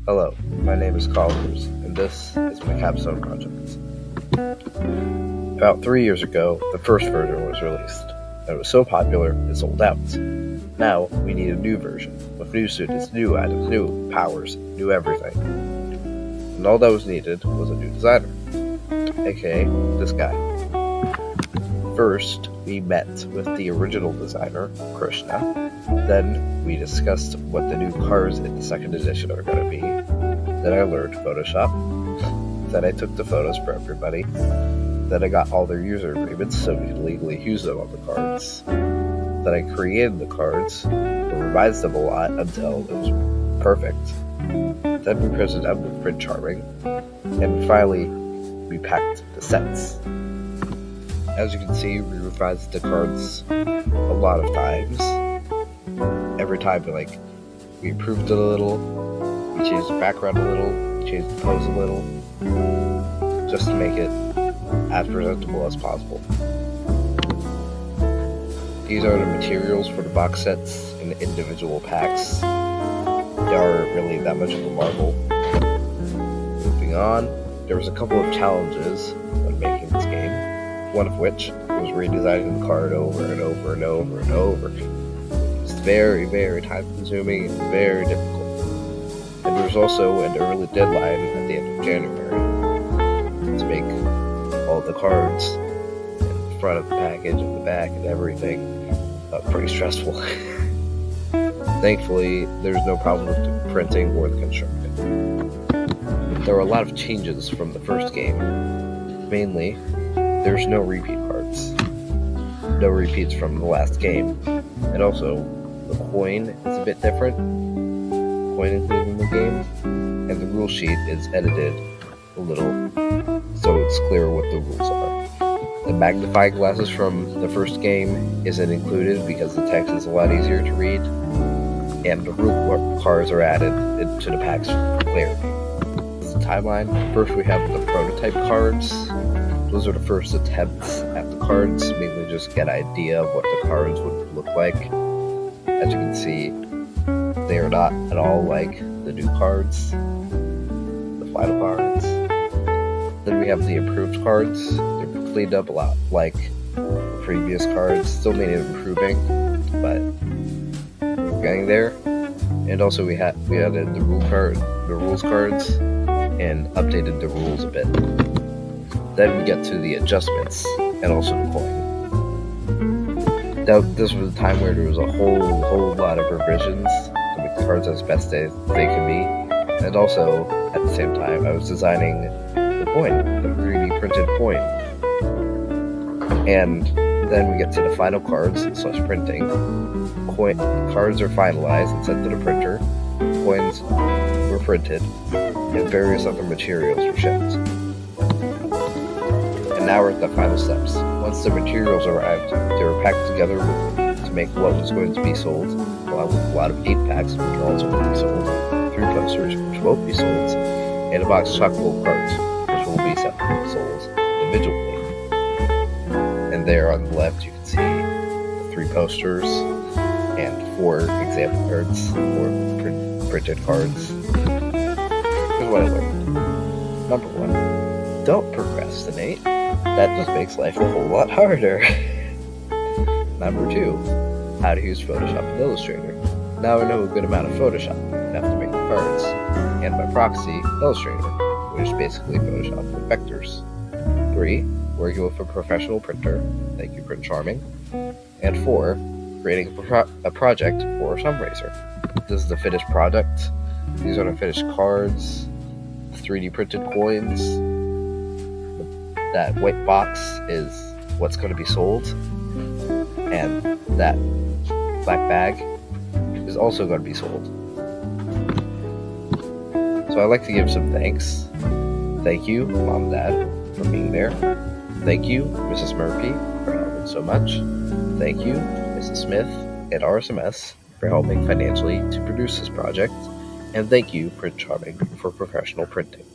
Hello, my name is Collin, and this is my capstone project. About 3 years ago, the first version was released, and it was so popular it sold out. Now, we need a new version, with new students, new items, new powers, new everything. And all that was needed was a new designer, aka this guy. First, we met with the original designer, Krishna. Then, we discussed what the new cars in the second edition are going to be. Then I learned Photoshop. Then I took the photos for everybody. Then I got all their user agreements so we could legally use them on the cards. Then I created the cards, and revised them a lot until it was perfect. Then we printed them with Print Charming. And finally, we packed the sets. As you can see, we revised the cards a lot of times. Every time we improved it a little, we changed the background a little, changed the pose a little, just to make it as presentable as possible. These are the materials for the box sets in the individual packs. They aren't really that much of a marvel. Moving on, there was a couple of challenges when making this game, one of which was redesigning the card over and over and over and over. It's very, very time-consuming and very difficult. And there was also an early deadline at the end of January to make all the cards in the front of the package and the back and everything. Pretty stressful. Thankfully, there's no problem with the printing or the construction. There were a lot of changes from the first game. Mainly, there's no repeat cards. No repeats from the last game. And also, the coin is a bit different. Coin included in the game. And the rule sheet is edited a little so it's clear what the rules are. The magnifying glasses from the first game isn't included because the text is a lot easier to read. And the rule cards are added to the packs for clarity. This is the timeline. First we have the prototype cards. Those are the first attempts at the cards, mainly just get an idea of what the cards would look like. As you can see, they are not at all like the new cards, the final cards. Then we have the improved cards. They're cleaned up a lot like the previous cards, still needed improving, but we're getting there. And also we added the rules cards, and updated the rules a bit. Then we get to the adjustments, and also the coin. Now, this was a time where there was a whole lot of revisions to make the cards as best as they could be. And also, at the same time, I was designing the coin, the 3D printed coin. And then we get to the final cards / printing. Cards are finalized and sent to the printer. Coins were printed, and various other materials were shipped. And now we're at the final steps. Once the materials arrived, they were packed together to make what was going to be sold, along with a lot of 8 packs, which are also going to be sold, 3 posters, which won't be sold, and a box of chock-full cards, which will be sold individually. And there on the left, you can see the 3 posters and 4 example cards, 4 printed cards. Here's what I learned. Number 1, don't procrastinate. That just makes life a whole lot harder. Number 2, how to use Photoshop and Illustrator. Now I know a good amount of Photoshop enough to make the cards, and by proxy, Illustrator, which is basically Photoshop with vectors. 3, working with a professional printer, thank you Print Charming. And 4, creating a project for a fundraiser. This is the finished product. These are the finished cards, 3D printed coins. That white box is what's going to be sold, and that black bag is also going to be sold. So I'd like to give some thanks. Thank you, Mom and Dad, for being there. Thank you, Mrs. Murphy, for helping so much. Thank you, Mrs. Smith at RSMS, for helping financially to produce this project. And thank you, Print Charming, for professional printing.